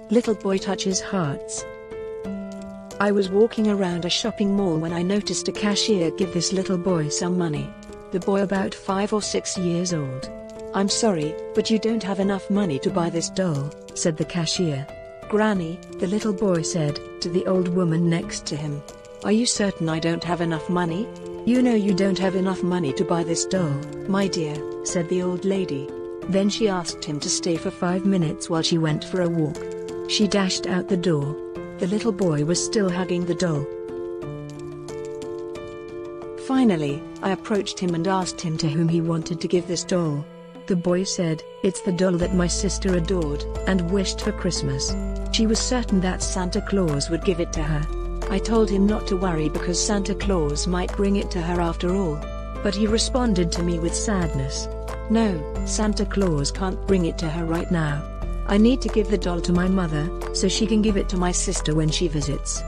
Little boy touches hearts. I was walking around a shopping mall when I noticed a cashier give this little boy some money. The boy about 5 or 6 years old. "I'm sorry, but you don't have enough money to buy this doll," said the cashier. "Granny," the little boy said, to the old woman next to him. "Are you certain I don't have enough money? You know you don't have enough money to buy this doll, my dear," said the old lady. Then she asked him to stay for 5 minutes while she went for a walk. She dashed out the door. The little boy was still hugging the doll. Finally, I approached him and asked him to whom he wanted to give this doll. The boy said, "It's the doll that my sister adored and wished for Christmas. She was certain that Santa Claus would give it to her." I told him not to worry because Santa Claus might bring it to her after all. But he responded to me with sadness. "No, Santa Claus can't bring it to her right now. I need to give the doll to my mother, so she can give it to my sister when she visits."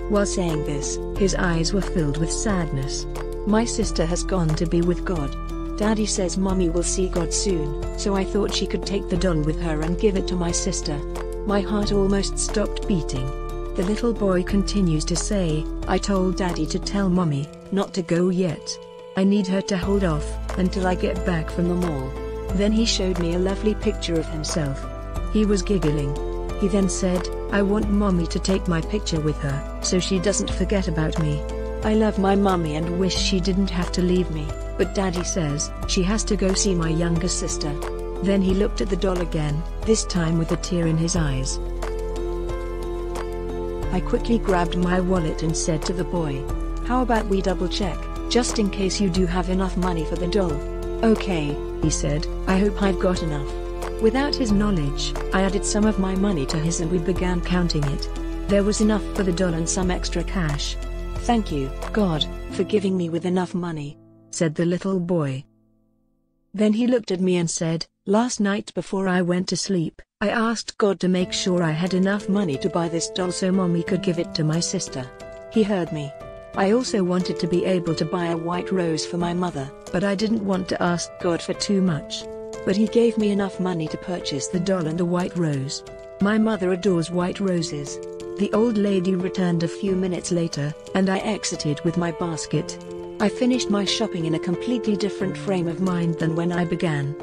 While saying this, his eyes were filled with sadness. "My sister has gone to be with God. Daddy says Mommy will see God soon, so I thought she could take the doll with her and give it to my sister." My heart almost stopped beating. The little boy continues to say, "I told Daddy to tell Mommy not to go yet. I need her to hold off until I get back from the mall." Then he showed me a lovely picture of himself. He was giggling. He then said, "I want Mommy to take my picture with her, so she doesn't forget about me. I love my mommy and wish she didn't have to leave me, but Daddy says she has to go see my younger sister." Then he looked at the doll again, this time with a tear in his eyes. I quickly grabbed my wallet and said to the boy, "How about we double check, just in case you do have enough money for the doll?" "Okay," he said, "I hope I've got enough." Without his knowledge, I added some of my money to his and we began counting it. There was enough for the doll and some extra cash. "Thank you, God, for giving me with enough money," said the little boy. Then he looked at me and said, "Last night before I went to sleep, I asked God to make sure I had enough money to buy this doll so Mommy could give it to my sister. He heard me. I also wanted to be able to buy a white rose for my mother, but I didn't want to ask God for too much. But he gave me enough money to purchase the doll and a white rose. My mother adores white roses." The old lady returned a few minutes later, and I exited with my basket. I finished my shopping in a completely different frame of mind than when I began.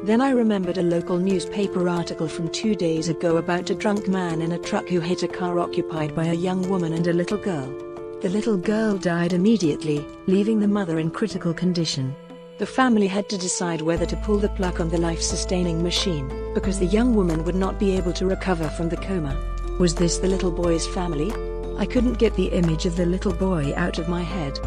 Then I remembered a local newspaper article from 2 days ago about a drunk man in a truck who hit a car occupied by a young woman and a little girl. The little girl died immediately, leaving the mother in critical condition. The family had to decide whether to pull the plug on the life-sustaining machine, because the young woman would not be able to recover from the coma. Was this the little boy's family? I couldn't get the image of the little boy out of my head.